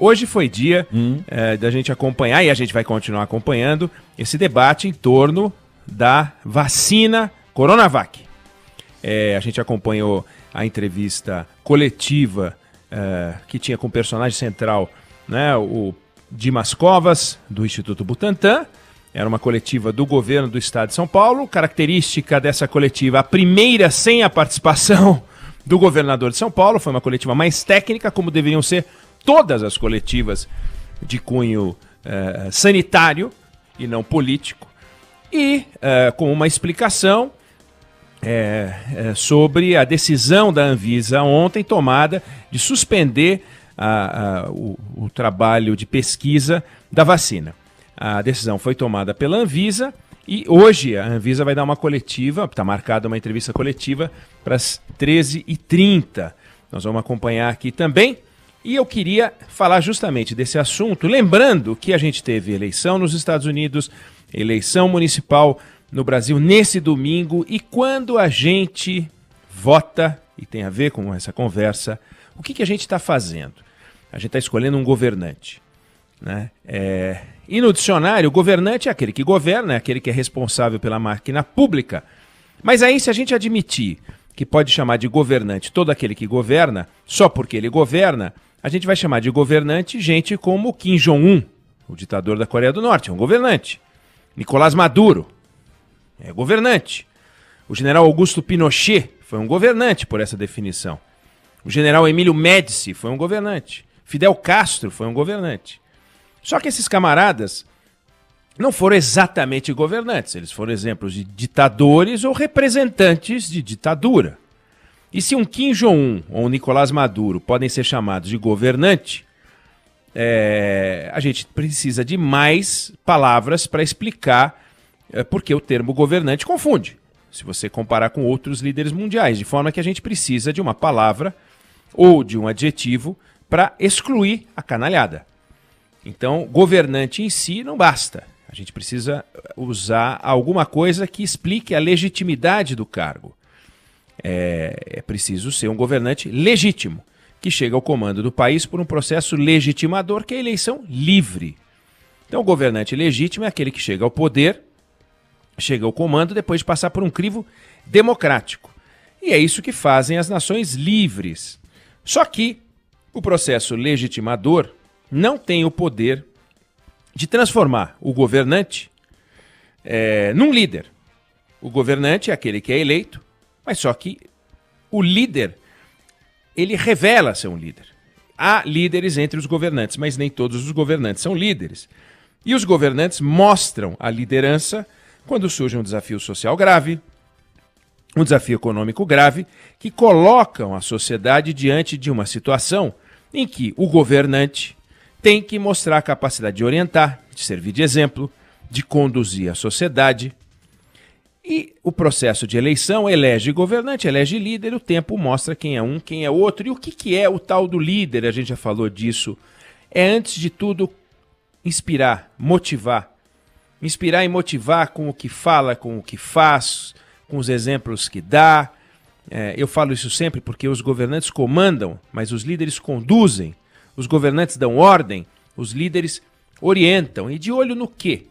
Hoje foi dia da gente acompanhar, e a gente vai continuar acompanhando, esse debate em torno da vacina Coronavac. A gente acompanhou a entrevista coletiva que tinha como personagem central, né, o Dimas Covas, do Instituto Butantan. Era uma coletiva do governo do estado de São Paulo. Característica dessa coletiva, a primeira sem a participação do governador de São Paulo. Foi uma coletiva mais técnica, como deveriam ser todas as coletivas de cunho sanitário e não político. E com uma explicação sobre a decisão da Anvisa ontem tomada de suspender o trabalho de pesquisa da vacina. A decisão foi tomada pela Anvisa e hoje a Anvisa vai dar uma coletiva, está marcada uma entrevista coletiva para as 13h30. Nós vamos acompanhar aqui também. E eu queria falar justamente desse assunto, lembrando que a gente teve eleição nos Estados Unidos, eleição municipal no Brasil nesse domingo, e quando a gente vota, e tem a ver com essa conversa, o que a gente está fazendo? A gente está escolhendo um governante, né? E no dicionário, o governante é aquele que governa, é aquele que é responsável pela máquina pública. Mas aí, se a gente admitir que pode chamar de governante todo aquele que governa, só porque ele governa, a gente vai chamar de governante gente como Kim Jong-un, o ditador da Coreia do Norte, é um governante. Nicolás Maduro é governante. O general Augusto Pinochet foi um governante por essa definição. O general Emílio Médici foi um governante. Fidel Castro foi um governante. Só que esses camaradas não foram exatamente governantes, eles foram exemplos de ditadores ou representantes de ditadura. E se um Kim Jong-un ou um Nicolás Maduro podem ser chamados de governante, a gente precisa de mais palavras para explicar porque o termo governante confunde, se você comparar com outros líderes mundiais, de forma que a gente precisa de uma palavra ou de um adjetivo para excluir a canalhada. Então, governante em si não basta. A gente precisa usar alguma coisa que explique a legitimidade do cargo. É preciso ser um governante legítimo, que chega ao comando do país por um processo legitimador, que é a eleição livre. Então, o governante legítimo é aquele que chega ao poder, chega ao comando depois de passar por um crivo democrático. E é isso que fazem as nações livres. Só que o processo legitimador não tem o poder de transformar o governante num líder. O governante é aquele que é eleito, mas só que o líder, ele revela ser um líder. Há líderes entre os governantes, mas nem todos os governantes são líderes. E os governantes mostram a liderança quando surge um desafio social grave, um desafio econômico grave, que colocam a sociedade diante de uma situação em que o governante tem que mostrar a capacidade de orientar, de servir de exemplo, de conduzir a sociedade. E o processo de eleição elege governante, elege líder, o tempo mostra quem é um, quem é outro. E o que é o tal do líder? A gente já falou disso. É, antes de tudo, inspirar, motivar. Inspirar e motivar com o que fala, com o que faz, com os exemplos que dá. Eu falo isso sempre porque os governantes comandam, mas os líderes conduzem. Os governantes dão ordem, os líderes orientam. E de olho no quê?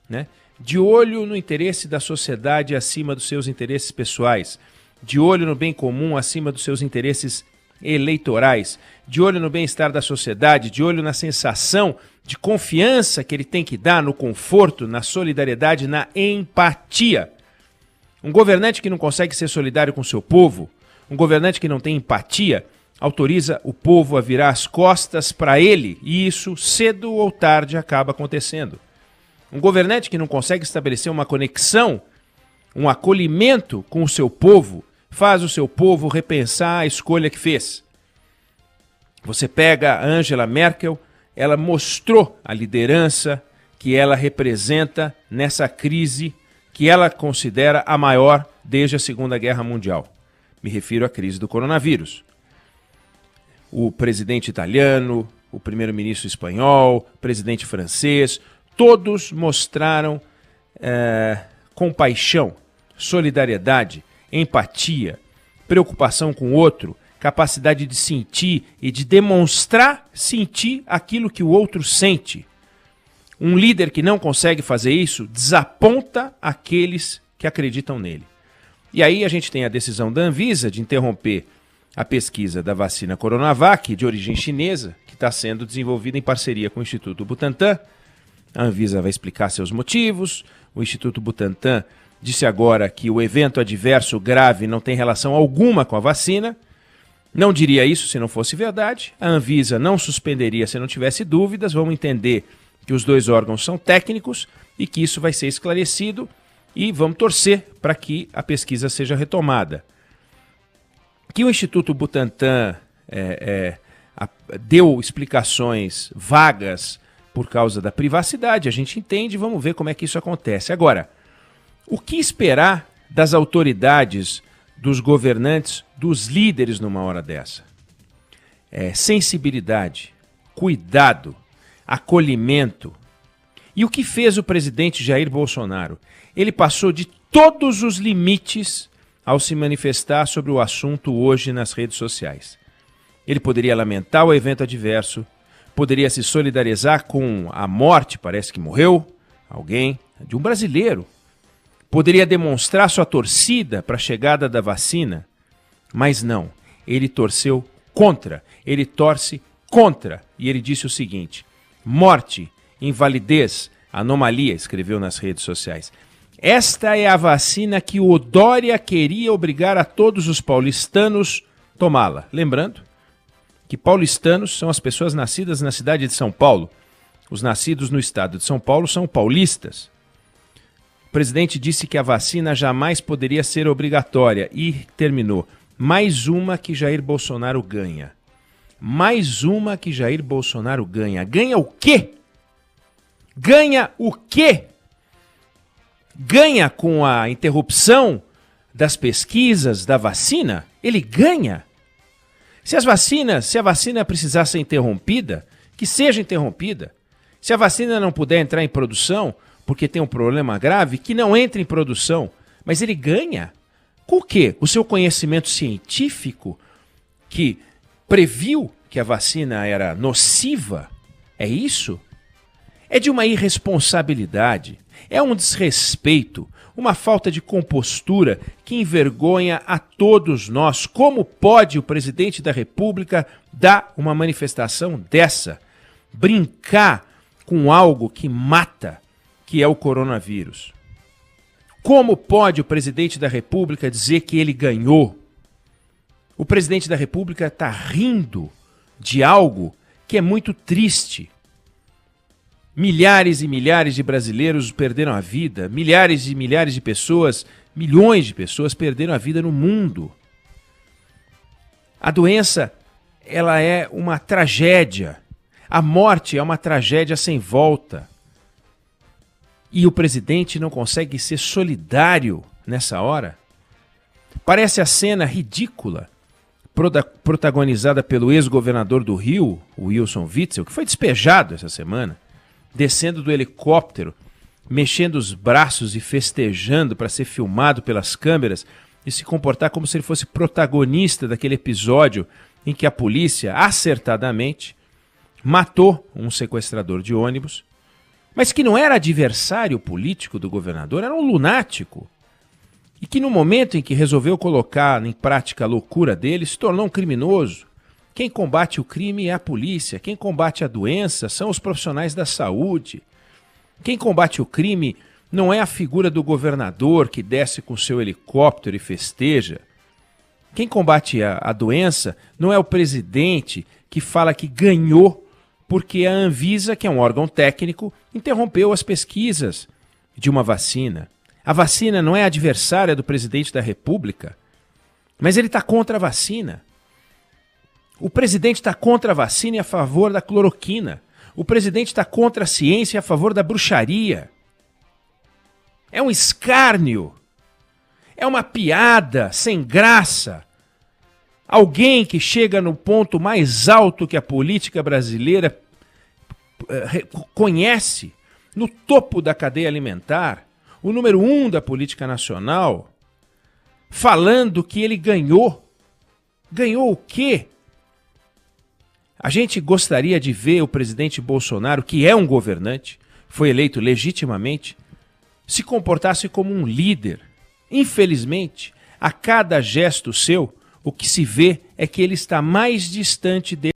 Né? De olho no interesse da sociedade acima dos seus interesses pessoais. De olho no bem comum acima dos seus interesses eleitorais. De olho no bem-estar da sociedade. De olho na sensação de confiança que ele tem que dar no conforto, na solidariedade, na empatia. Um governante que não consegue ser solidário com o seu povo, um governante que não tem empatia, autoriza o povo a virar as costas para ele, e isso, cedo ou tarde, acaba acontecendo. Um governante que não consegue estabelecer uma conexão, um acolhimento com o seu povo, faz o seu povo repensar a escolha que fez. Você pega a Angela Merkel, ela mostrou a liderança que ela representa nessa crise que ela considera a maior desde a Segunda Guerra Mundial. Me refiro à crise do coronavírus. O presidente italiano, o primeiro-ministro espanhol, o presidente francês, todos mostraram compaixão, solidariedade, empatia, preocupação com o outro, capacidade de sentir e de demonstrar sentir aquilo que o outro sente. Um líder que não consegue fazer isso desaponta aqueles que acreditam nele. E aí a gente tem a decisão da Anvisa de interromper a pesquisa da vacina Coronavac, de origem chinesa, que está sendo desenvolvida em parceria com o Instituto Butantan. A Anvisa vai explicar seus motivos. O Instituto Butantan disse agora que o evento adverso grave não tem relação alguma com a vacina. Não diria isso se não fosse verdade. A Anvisa não suspenderia se não tivesse dúvidas. Vamos entender que os dois órgãos são técnicos e que isso vai ser esclarecido e vamos torcer para que a pesquisa seja retomada. Que o Instituto Butantan deu explicações vagas por causa da privacidade, a gente entende, vamos ver como é que isso acontece. Agora, o que esperar das autoridades, dos governantes, dos líderes numa hora dessa? Sensibilidade, cuidado, acolhimento. E o que fez o presidente Jair Bolsonaro? Ele passou de todos os limites ao se manifestar sobre o assunto hoje nas redes sociais. Ele poderia lamentar o evento adverso, poderia se solidarizar com a morte, parece que morreu alguém, de um brasileiro. Poderia demonstrar sua torcida para a chegada da vacina, mas não. Ele torceu contra, ele torce contra. E ele disse o seguinte: morte, invalidez, anomalia, escreveu nas redes sociais. Esta é a vacina que o Dória queria obrigar a todos os paulistanos a tomá-la. Lembrando que paulistanos são as pessoas nascidas na cidade de São Paulo. Os nascidos no estado de São Paulo são paulistas. O presidente disse que a vacina jamais poderia ser obrigatória e terminou. Mais uma que Jair Bolsonaro ganha. Mais uma que Jair Bolsonaro ganha. Ganha o quê? Ganha o quê? Ganha com a interrupção das pesquisas da vacina? Ele ganha. Se a vacina precisar ser interrompida, que seja interrompida. Se a vacina não puder entrar em produção, porque tem um problema grave, que não entre em produção. Mas ele ganha. Com o quê? O seu conhecimento científico que previu que a vacina era nociva? É isso? É de uma irresponsabilidade, é um desrespeito, uma falta de compostura que envergonha a todos nós. Como pode o presidente da República dar uma manifestação dessa? Brincar com algo que mata, que é o coronavírus. Como pode o presidente da República dizer que ele ganhou? O presidente da República está rindo de algo que é muito triste. Milhares e milhares de brasileiros perderam a vida, milhares e milhares de pessoas, milhões de pessoas perderam a vida no mundo. A doença, ela é uma tragédia. A morte é uma tragédia sem volta. E o presidente não consegue ser solidário nessa hora? Parece a cena ridícula protagonizada pelo ex-governador do Rio, o Wilson Witzel, que foi despejado essa semana, descendo do helicóptero, mexendo os braços e festejando para ser filmado pelas câmeras e se comportar como se ele fosse protagonista daquele episódio em que a polícia, acertadamente, matou um sequestrador de ônibus, mas que não era adversário político do governador, era um lunático. E que no momento em que resolveu colocar em prática a loucura dele, se tornou um criminoso. Quem combate o crime é a polícia, quem combate a doença são os profissionais da saúde. Quem combate o crime não é a figura do governador que desce com seu helicóptero e festeja. Quem combate a doença não é o presidente que fala que ganhou porque a Anvisa, que é um órgão técnico, interrompeu as pesquisas de uma vacina. A vacina não é adversária do presidente da República, mas ele está contra a vacina. O presidente está contra a vacina e a favor da cloroquina. O presidente está contra a ciência e a favor da bruxaria. É um escárnio. É uma piada sem graça. Alguém que chega no ponto mais alto que a política brasileira conhece, no topo da cadeia alimentar, o número 1 da política nacional, falando que ele ganhou. Ganhou o quê? A gente gostaria de ver o presidente Bolsonaro, que é um governante, foi eleito legitimamente, se comportasse como um líder. Infelizmente, a cada gesto seu, o que se vê é que ele está mais distante dele.